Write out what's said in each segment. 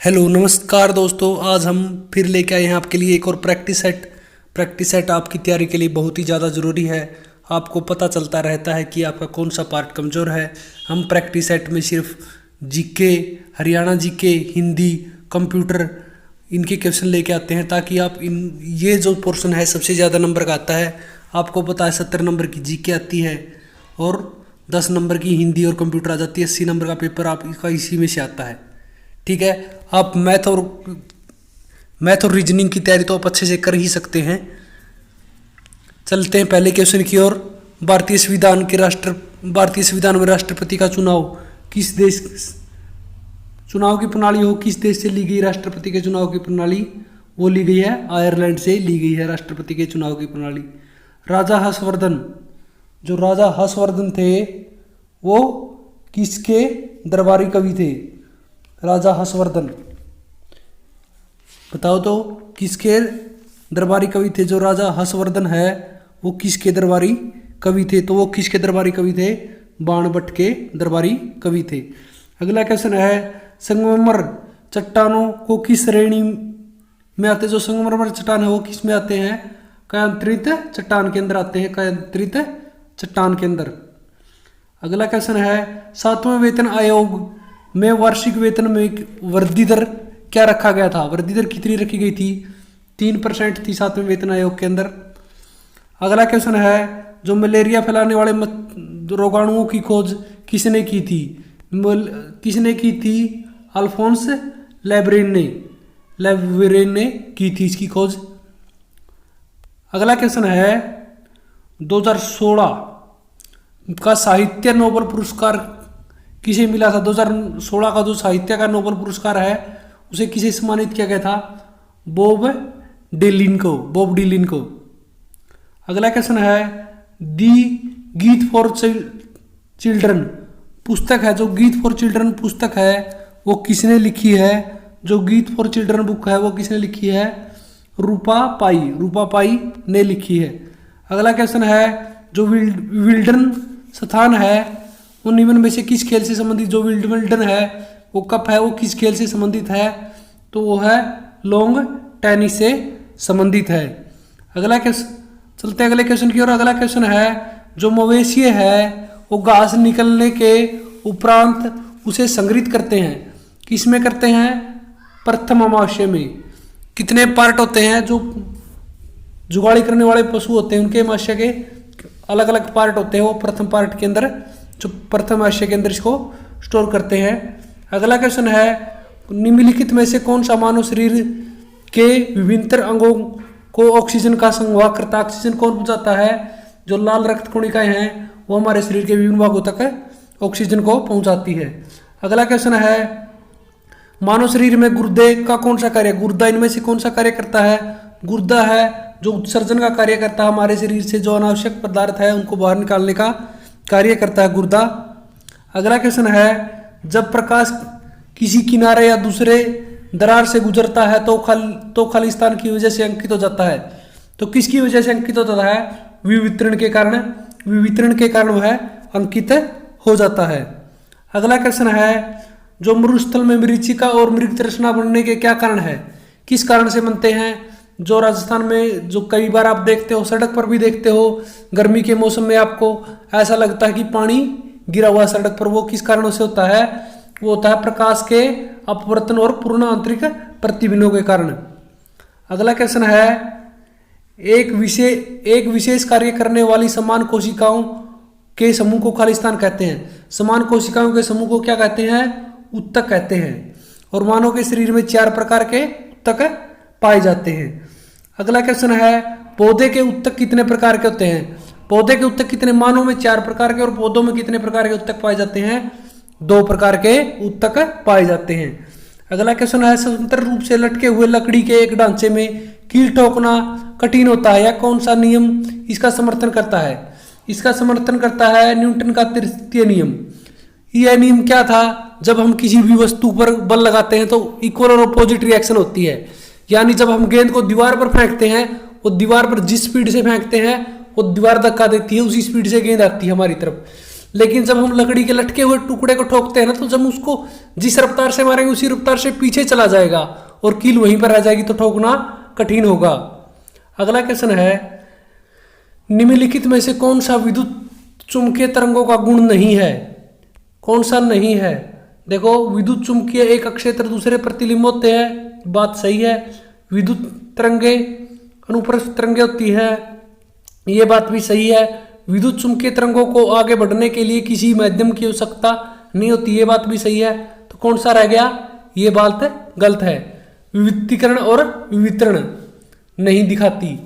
Hello नमस्कार दोस्तों। आज हम फिर लेके आए हैं आपके लिए एक और प्रैक्टिस सेट आपकी तैयारी के लिए बहुत ही ज़्यादा ज़रूरी है। आपको पता चलता रहता है कि आपका कौन सा पार्ट कमज़ोर है। हम प्रैक्टिस सेट में सिर्फ GK, Haryana GK, Hindi, computer इनके क्वेश्चन लेके आते हैं ताकि आप ये जो पोर्शन है सबसे ज़्यादा नंबर का आता है। आपको पता है 70 नंबर की जीके आती है और 10 नंबर की हिंदी और कंप्यूटर आ जाती है। 80 नंबर का पेपर आपका इसी में से आता है। ठीक है, आप मैथ और रीजनिंग की तैयारी तो आप अच्छे से कर ही सकते हैं। चलते हैं पहले क्वेश्चन की ओर। भारतीय संविधान में राष्ट्रपति का चुनाव किस देश चुनाव की प्रणाली हो किस देश से ली गई? राष्ट्रपति के चुनाव की प्रणाली वो ली गई है, आयरलैंड से ली गई है राष्ट्रपति के चुनाव की प्रणाली। राजा हर्षवर्धन थे वो किसके दरबारी कवि थे? राजा हर्षवर्धन, बताओ तो किसके दरबारी कवि थे? जो राजा हर्षवर्धन है वो किसके दरबारी कवि थे? तो वो किसके दरबारी कवि थे? बाणभट्ट के दरबारी कवि थे। अगला क्वेश्चन है, संगमरमर चट्टानों को किस श्रेणी में आते हैं? जो संगमरमर चट्टान है वो किस में आते हैं? कायांतरित चट्टान के अंदर आते हैं, कायांतरित चट्टान के अंदर। अगला क्वेश्चन है, 7वें वेतन आयोग में वार्षिक वेतन में वृद्धि दर क्या रखा गया था? वृद्धि दर कितनी रखी गई थी? 3% थी 7वें वेतन आयोग के अंदर। अगला क्वेश्चन है, जो मलेरिया फैलाने वाले रोगाणुओं की खोज किसने की थी? अल्फोंस लेब्रेन ने की थी इसकी खोज। अगला क्वेश्चन है, 2016 का साहित्य नोबेल पुरस्कार किसे मिला था? 2016 का जो साहित्य का नोबेल पुरस्कार है उसे किसे सम्मानित किया गया था? बॉब डिलिन को। अगला क्वेश्चन है, दी गीत फॉर चिल्ड्रन पुस्तक है, जो गीत फॉर चिल्ड्रन पुस्तक है वो किसने लिखी है? जो गीत फॉर चिल्ड्रन बुक है वो किसने लिखी है? रूपा पाई ने लिखी है। अगला क्वेश्चन है, जो विल्डन स्थान है वो निम्न में से किस खेल से संबंधित? जो विल्डन है वो कप है वो किस खेल से संबंधित है? तो वो है लॉन्ग टेनिस से संबंधित है। अगला क्वेश्चन, चलते हैं अगले क्वेश्चन की ओर। अगला क्वेश्चन है, जो मवेशी है वो घास निकलने के उपरांत उसे संग्रहित करते हैं, किस में करते हैं? प्रथम अमावस्या में। कितने पार्ट होते हैं? जो जुगाड़ी करने वाले पशु होते हैं उनके अमावस्या के अलग अलग पार्ट होते हैं, वो प्रथम पार्ट के अंदर, जो प्रथम आशय के अंदर इसको स्टोर करते हैं। अगला क्वेश्चन है, निम्नलिखित में से कौन सा मानव शरीर के विभिन्न अंगों को ऑक्सीजन का संवाहक करता है? ऑक्सीजन कौन पहुंचाता है? जो लाल रक्त कणिकाएं हैं वो हमारे शरीर के विभिन्न भागों तक ऑक्सीजन को पहुंचाती है। अगला क्वेश्चन है, मानव शरीर में गुर्दे का कौन सा कार्य? गुर्दा इनमें से कौन सा कार्य करता है? गुर्दा है जो उत्सर्जन का कार्य करता है, हमारे शरीर से जो अनावश्यक पदार्थ है उनको बाहर निकालने का कार्य करता है गुर्दा। अगला क्वेश्चन है, जब प्रकाश किसी किनारे या दूसरे दरार से गुजरता है तो खालिस्तान की वजह से अंकित हो जाता है। तो किसकी वजह से अंकित हो जाता है? विवितरण के कारण वह अंकित हो जाता है। अगला क्वेश्चन है, जो मरुस्थल में मरीचिका और मृगतृष्णा बनने के क्या कारण है? किस कारण से बनते हैं? जो राजस्थान में जो कई बार आप देखते हो, सड़क पर भी देखते हो, गर्मी के मौसम में आपको ऐसा लगता है कि पानी गिरा हुआ सड़क पर, वो किस कारणों से होता है? वो होता है प्रकाश के अपवर्तन और पूर्ण आंतरिक प्रतिबिंबों के कारण। अगला क्वेश्चन है, एक विशेष कार्य करने वाली समान कोशिकाओं के समूह को खालिस्तान कहते हैं। समान कोशिकाओं के समूह को क्या कहते हैं? उत्तक कहते हैं। और मानव के शरीर में 4 प्रकार के उत्तक पाए जाते हैं। अगला क्वेश्चन है, पौधे के उत्तक कितने प्रकार के होते हैं? पौधे के उत्तक कितने? मानव में 4 प्रकार के और पौधों में कितने प्रकार के उत्तक पाए जाते हैं? 2 प्रकार के उत्तक पाए जाते हैं। अगला क्वेश्चन है, स्वतंत्र रूप से लटके हुए लकड़ी के एक ढांचे में कील ठोकना कठिन होता है या कौन सा नियम इसका समर्थन करता है? इसका समर्थन करता है न्यूटन का तृतीय नियम। यह नियम क्या था? जब हम किसी भी वस्तु पर बल लगाते हैं तो इक्वल और अपोजिट रिएक्शन होती है। यानी जब हम गेंद को दीवार पर फेंकते हैं, वो दीवार पर जिस स्पीड से फेंकते हैं वो दीवार धक्का देती है, उसी स्पीड से गेंद आती है हमारी तरफ। लेकिन जब हम लकड़ी के लटके हुए टुकड़े को ठोकते हैं ना, तो जब उसको जिस रफ्तार से मारेंगे उसी रफ्तार से पीछे चला जाएगा और कील वहीं पर रह जाएगी, तो ठोकना कठिन होगा। अगला क्वेश्चन है, निम्नलिखित में से कौन सा विद्युत चुंबकीय तरंगों का गुण नहीं है? कौन सा नहीं है? देखो, विद्युत चुंबकीय एक क्षेत्र दूसरे प्रतिलिंब होते हैं, बात सही है। विद्युत तरंगे अनुप्रस्थ तरंगे होती है, ये बात भी सही है। विद्युत चुंबकीय तरंगों को आगे बढ़ने के लिए किसी माध्यम की आवश्यकता नहीं होती, ये बात भी सही है। तो कौन सा रह गया? ये बात गलत है। विविधीकरण और विवितरण नहीं दिखाती,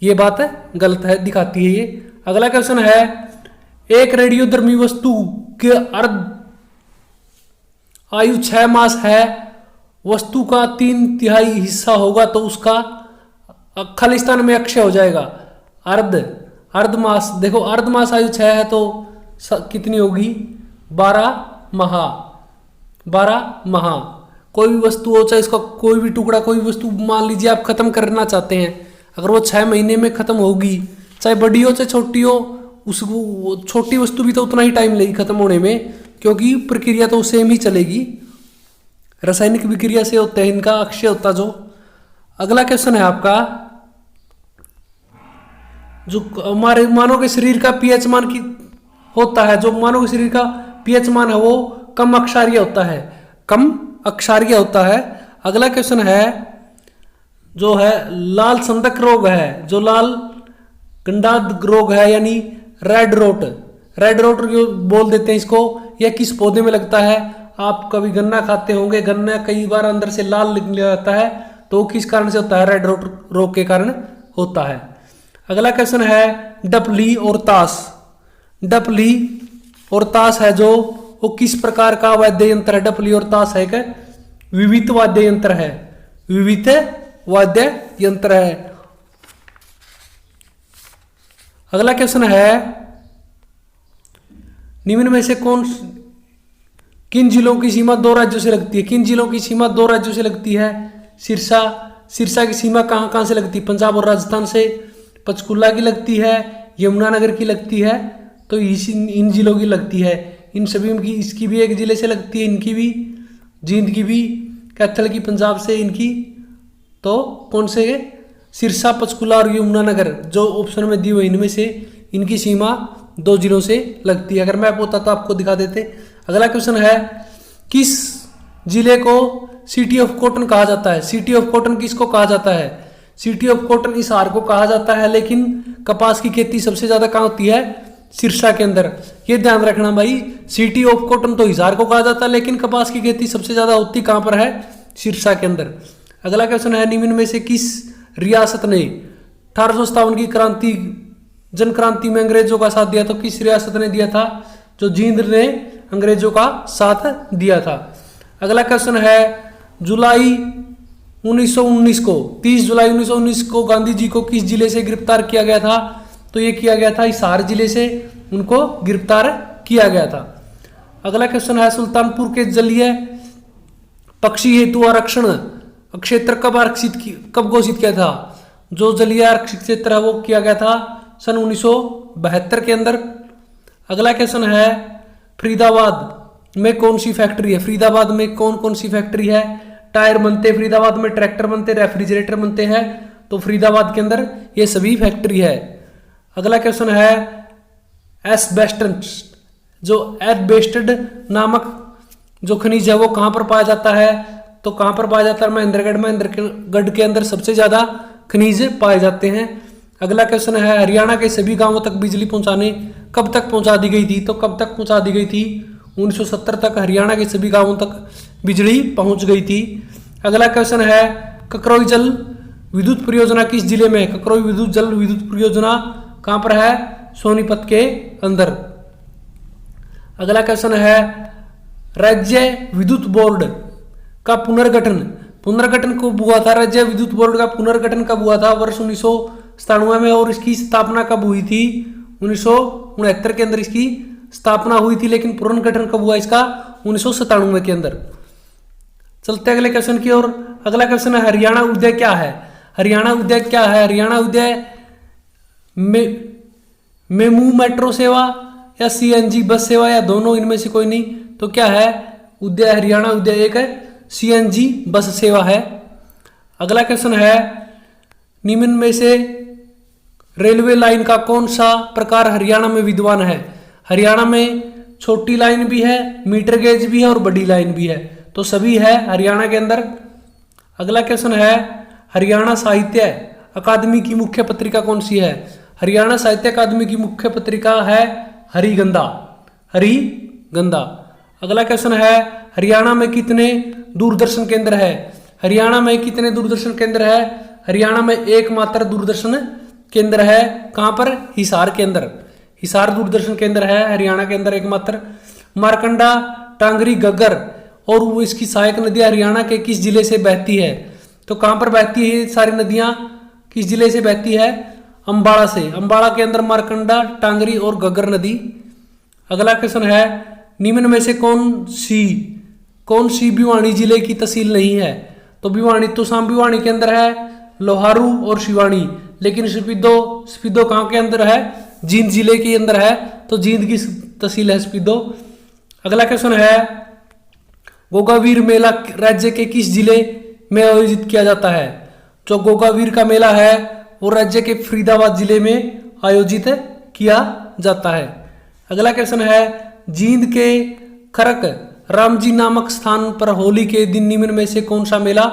ये बात गलत है, दिखाती है ये। अगला क्वेश्चन है, एक रेडियोधर्मी वस्तु के अर्ध आयु 6 मास है, वस्तु का 3/3 हिस्सा होगा तो उसका खालिस्तान में अक्षय हो जाएगा। अर्धमास, देखो अर्धमास आयु 6 है तो कितनी होगी? 12 माह। 12 माह। कोई भी वस्तु हो, चाहे इसका कोई भी टुकड़ा, कोई भी वस्तु मान लीजिए आप खत्म करना चाहते हैं, अगर वो 6 महीने में खत्म होगी, चाहे बड़ी हो चाहे छोटी हो, उसको छोटी वस्तु भी तो उतना ही टाइम लेगी खत्म होने में, क्योंकि प्रक्रिया तो सेम ही चलेगी, रासायनिक विक्रिया से होता है इनका अक्षय होता जो। अगला क्वेश्चन है आपका, जो हमारे मानव के शरीर का पीएच मान की होता है, जो मानव के शरीर का पीएच मान है वो कम अक्षारीय होता है, कम अक्षारीय होता है। अगला क्वेश्चन है, जो है लाल संदक रोग है, जो लाल गंडाद रोग है, यानी रेड रोट बोल देते हैं इसको, यह किस पौधे में लगता है? आप कभी गन्ना खाते होंगे, गन्ना कई बार अंदर से लाल निकल जाता है, तो किस कारण से होता है? रेड रोट रोग के कारण होता है। अगला क्वेश्चन है, डपली और ताश। डपली और ताश है जो, वो किस प्रकार का वाद्य यंत्र है? डपली और ताश है क्या? विविध वाद्य यंत्र है, विविध वाद्य यंत्र है। अगला क्वेश्चन है, निम्न में से किन जिलों की सीमा 2 राज्यों से लगती है? किन जिलों की सीमा 2 राज्यों से लगती है? सिरसा की सीमा कहां कहां से लगती है? पंजाब और राजस्थान से। पंचकुला की लगती है, यमुनानगर की लगती है, तो इन जिलों की लगती है। इन सभी की, इसकी भी एक जिले से लगती है, इनकी भी, जींद की भी, कैथल की पंजाब से, इनकी तो कौन से? सिरसा, पंचकुला और यमुनानगर, जो ऑप्शन में दी हुई इनमें से इनकी सीमा 2 जिलों से लगती है। अगर मैं होता तो आपको दिखा देते। अगला क्वेश्चन है, किस जिले को सिटी ऑफ कॉटन कहा जाता है? सिटी ऑफ कॉटन किसको कहा जाता है? सिटी ऑफ कॉटन हिसार को कहा जाता है, लेकिन कपास की खेती सबसे ज्यादा कहाँ होती है? सिरसा के अंदर। ये ध्यान रखना भाई, सिटी ऑफ कॉटन तो हिसार को कहा जाता है, लेकिन कपास की खेती सबसे ज्यादा होती कहां पर है? सिरसा के अंदर। अगला क्वेश्चन है, निम्न में से किस रियासत ने 1857 की क्रांति जन क्रांति में अंग्रेजों का साथ दिया? तो किस रियासत ने दिया था? जो जींद ने अंग्रेजों का साथ दिया था। अगला क्वेश्चन है, जुलाई 1919 को 30 जुलाई 1919 को गांधी जी को किस जिले से गिरफ्तार किया गया था? तो ये किया गया था हिसार जिले से, उनको गिरफ्तार किया गया था। अगला क्वेश्चन है, सुल्तानपुर के जलीय पक्षी हेतु आरक्षण क्षेत्र कब घोषित किया था? जो जलीय आरक्षित क्षेत्र है वो किया गया था सन 1972 के अंदर। अगला क्वेश्चन है, फरीदाबाद में कौन सी फैक्ट्री है? फरीदाबाद में कौन कौन सी फैक्ट्री है? टायर बनते फरीदाबाद में, ट्रैक्टर बनते, रेफ्रिजरेटर बनते हैं, तो फरीदाबाद के अंदर ये सभी फैक्ट्री है। अगला क्वेश्चन है, एस्बेस्टस, जो एस्बेस्टड नामक जो खनिज है वो कहां पर पाया जाता है? तो कहां पर पाया जाता है? महेंद्रगढ़ के अंदर सबसे ज्यादा खनिज पाए जाते हैं। अगला क्वेश्चन है, हरियाणा के सभी गांवों तक बिजली पहुंचाने कब तक पहुंचा दी गई थी? तो कब तक पहुंचा दी गई थी? 1970 तक हरियाणा के सभी गांवों तक बिजली पहुंच गई थी। अगला क्वेश्चन है, ककरोई जल विद्युत परियोजना किस जिले में है? ककरोई जल विद्युत परियोजना कहां पर है? सोनीपत के अंदर। अगला क्वेश्चन है, राज्य विद्युत बोर्ड का पुनर्गठन कब हुआ था? राज्य विद्युत बोर्ड का पुनर्गठन कब हुआ था? वर्ष 1997 में। और इसकी स्थापना कब हुई थी? 1969 के अंदर इसकी स्थापना हुई थी, लेकिन पुनर्गठन कब हुआ इसका? 1997 के अंदर। चलते अगले क्वेश्चन की ओर। अगला क्वेश्चन है, हरियाणा उदय क्या है? हरियाणा उदय क्या है? हरियाणा उदय मेमू मेट्रो सेवा, या सीएनजी बस सेवा या दोनों, इनमें से कोई नहीं। तो क्या है, उदय हरियाणा उदय एक है, सीएनजी बस सेवा है। अगला क्वेश्चन है, निम्न में से रेलवे लाइन का कौन सा प्रकार हरियाणा में विद्यमान है? हरियाणा में छोटी लाइन भी है, मीटर गेज भी है और बड़ी लाइन भी है, तो सभी है हरियाणा के अंदर। अगला क्वेश्चन है, हरियाणा साहित्य अकादमी की मुख्य पत्रिका कौन सी है? हरियाणा साहित्य अकादमी की मुख्य पत्रिका है हरिगंधा, हरिगंधा। अगला क्वेश्चन है, हरियाणा में कितने दूरदर्शन केंद्र है? हरियाणा में कितने दूरदर्शन केंद्र है? हरियाणा में एकमात्र दूरदर्शन केंद्र है, कहां पर? हिसार के अंदर। हिसार दूरदर्शन केंद्र है हरियाणा के अंदर एकमात्र। मारकंडा, टांगरी, घग्गर और वो इसकी सहायक नदियां हरियाणा के किस जिले से बहती है? तो कहां पर बहती है सारी नदियां, किस जिले से बहती है? अंबाला से। अंबाला के अंदर मारकंडा, टांगरी और घग्गर नदी। अगला क्वेश्चन है, निम्न में से कौन सी भिवानी जिले की तहसील नहीं है? तो भिवानी तो भिवानी के अंदर है, लोहारू और शिवानी, लेकिन स्पीदो कहां के अंदर है? जींद जिले के अंदर है, तो जींद की तहसील है स्पीदो। अगला क्वेश्चन है, गोगावीर मेला राज्य के किस जिले में आयोजित किया जाता है? जो गोगावीर का मेला है वो राज्य के फरीदाबाद जिले में आयोजित किया जाता है। अगला क्वेश्चन है, जींद के खरक रामजी नामक स्थान पर होली के दिन निम्न में से कौन सा मेला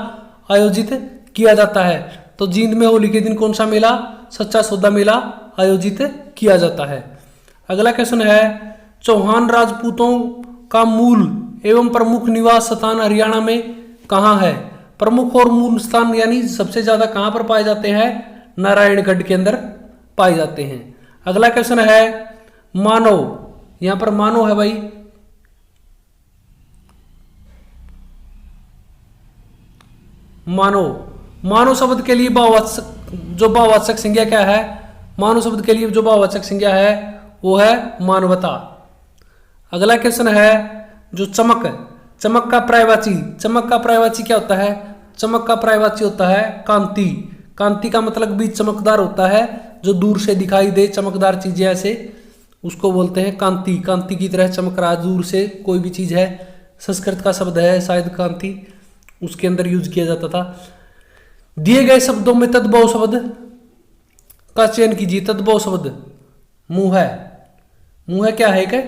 आयोजित किया जाता है? तो जींद में होली के दिन कौन सा मेला? सच्चा सौदा मेला आयोजित किया जाता है। अगला क्वेश्चन है, चौहान राजपूतों का मूल एवं प्रमुख निवास स्थान हरियाणा में कहाँ है? प्रमुख और मूल स्थान यानी सबसे ज्यादा कहां पर पाए जाते हैं? नारायणगढ़ के अंदर पाए जाते हैं। अगला क्वेश्चन है, मानव, यहां पर मानव है भाई, मानव शब्द के लिए भाववाचक संज्ञा क्या है? मानव शब्द के लिए जो भाववाचक संज्ञा है वो है मानवता। अगला क्वेश्चन है, जो चमक का पर्यायवाची क्या होता है? चमक का पर्यायवाची होता है कांति। कांति का मतलब भी चमकदार होता है, जो दूर से दिखाई दे चमकदार चीजें ऐसे, उसको बोलते हैं कांति। कांति की तरह चमक रहा दूर से कोई भी चीज है, संस्कृत का शब्द है शायद कांति, उसके अंदर यूज किया जाता था। दिए गए शब्दों में तद्भव शब्द का चयन कीजिए। तद्भव शब्द मुंह है क्या है? क्या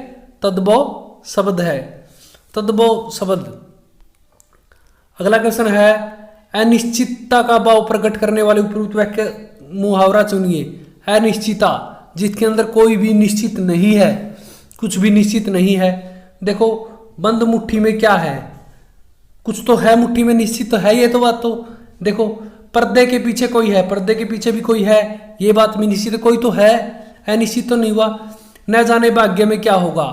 तद्भव शब्द है, तद्भव शब्द। अगला क्वेश्चन है, अनिश्चितता का भाव प्रकट करने वाले उपयुक्त वाक्य मुहावरा चुनिए। अनिश्चितता, जिसके अंदर कोई भी निश्चित नहीं है, कुछ भी निश्चित नहीं है। देखो, बंद मुट्ठी में क्या है? कुछ तो है मुट्ठी में, निश्चित तो है ये तो बात। तो देखो, पर्दे के पीछे कोई है, पर्दे के पीछे भी कोई है, ये बात भी निश्चित, कोई तो है, अनिश्चित तो नहीं हुआ। न जाने भाग्य में क्या होगा,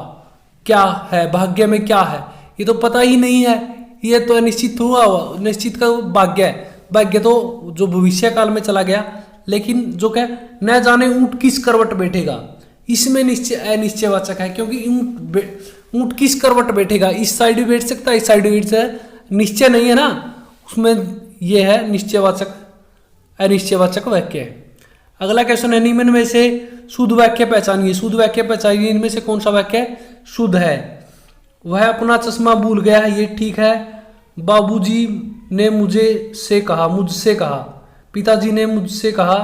क्या है भाग्य में क्या है, ये तो पता ही नहीं है, ये तो अनिश्चित हुआ। निश्चित का भाग्य है, भाग्य तो जो भविष्य काल में चला गया। लेकिन जो क्या, न जाने ऊंट किस करवट बैठेगा, इसमें निश्चय अनिश्चयवाचक है, क्योंकि ऊंट किस करवट बैठेगा, इस साइड भी बैठ सकता है, इस साइड भी बैठ सकता है, निश्चय नहीं है ना उसमें, यह है निश्चयवाचक, अनिश्चयवाचक वाक्य है। अगला क्वेश्चन है, निम्न में से शुद्ध वाक्य पहचानिए। शुद्ध वाक्य पहचानिए, इनमें से कौन सा वाक्य शुद्ध है? वह अपना चश्मा भूल गया है, ये ठीक है। बाबूजी ने मुझसे कहा, पिताजी ने मुझसे कहा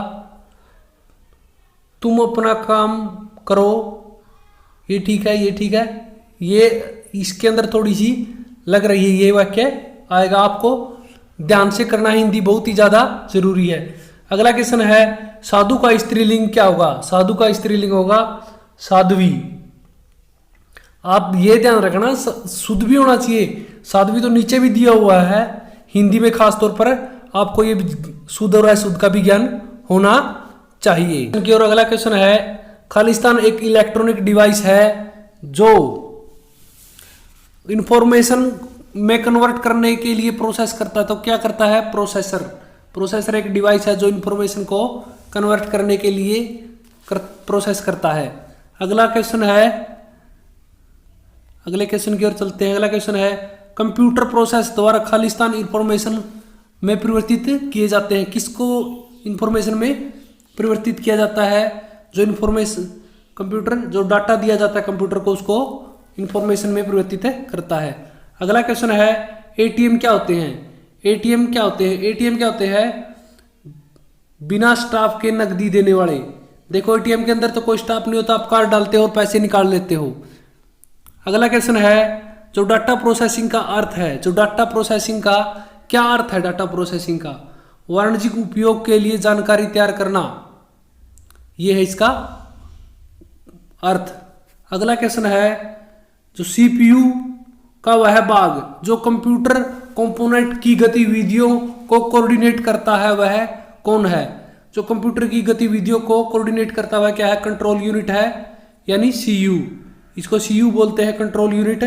तुम अपना काम करो, ये ठीक है, ये ठीक है। ये इसके अंदर थोड़ी सी लग रही है, ये वाक्य आएगा, आपको ध्यान से करना, हिंदी बहुत ही ज्यादा जरूरी है। अगला क्वेश्चन है, साधु का स्त्रीलिंग क्या होगा? साधु का स्त्रीलिंग होगा साध्वी। आप ये ध्यान रखना, शुद्ध भी होना चाहिए, साध्वी तो नीचे भी दिया हुआ है, हिंदी में खास तौर पर आपको ये शुद्ध और अशुद्ध का भी ज्ञान होना चाहिए। और अगला क्वेश्चन है, खालिस्तान एक इलेक्ट्रॉनिक डिवाइस है जो इंफॉर्मेशन में कन्वर्ट करने के लिए प्रोसेस करता है, तो क्या करता है? प्रोसेसर एक डिवाइस है जो इंफॉर्मेशन को कन्वर्ट करने के लिए प्रोसेस करता है। अगला क्वेश्चन है, अगले क्वेश्चन की ओर चलते हैं। अगला क्वेश्चन है, कंप्यूटर प्रोसेस द्वारा खालिस्तान इंफॉर्मेशन में परिवर्तित किए जाते हैं। किसको इंफॉर्मेशन में परिवर्तित किया जाता है? जो इंफॉर्मेशन कंप्यूटर जो डाटा दिया जाता है कंप्यूटर को उसको इंफॉर्मेशन में परिवर्तित करता है। अगला क्वेश्चन है एटीएम क्या होते हैं? एटीएम क्या होते हैं? एटीएम क्या होते हैं? बिना स्टाफ के नकदी देने वाले। देखो एटीएम के अंदर तो कोई स्टाफ नहीं होता, आप कार्ड डालते हो और पैसे निकाल लेते हो। अगला क्वेश्चन है जो डाटा प्रोसेसिंग का अर्थ है, जो डाटा प्रोसेसिंग का क्या अर्थ है? डाटा प्रोसेसिंग का वाणिज्यिक उपयोग के लिए जानकारी तैयार करना, यह है इसका अर्थ। अगला क्वेश्चन है जो सीपीयू का वह भाग जो कंप्यूटर कंपोनेंट की गतिविधियों को कोऑर्डिनेट करता है वह कौन है? जो कंप्यूटर की गतिविधियों को कोऑर्डिनेट करता हुआ क्या है? कंट्रोल यूनिट है, यानी सीयू। इसको सीयू बोलते हैं, कंट्रोल यूनिट,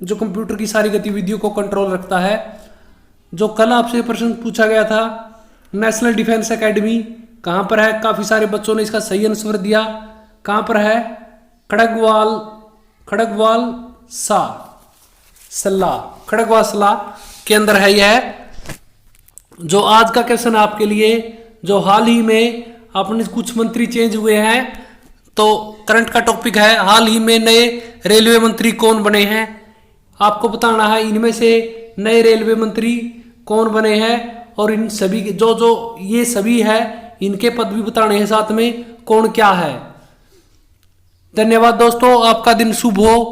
जो कंप्यूटर की सारी गतिविधियों को कंट्रोल रखता है। जो कल आपसे प्रश्न पूछा गया था, नेशनल डिफेंस एकेडमी कहां पर है? काफी सारे बच्चों ने इसका सही आंसर दिया। कहां पर है? खड़गवाल सला के अंदर है यह। जो आज का क्वेश्चन आपके लिए, जो हाल ही में अपने कुछ मंत्री चेंज हुए हैं, तो करंट का टॉपिक है हाल ही में नए रेलवे मंत्री कौन बने हैं। आपको बताना है इनमें से नए रेलवे मंत्री कौन बने हैं और इन सभी के जो ये सभी है इनके पद भी बताने हैं साथ में कौन क्या है। धन्यवाद दोस्तों, आपका दिन शुभ हो।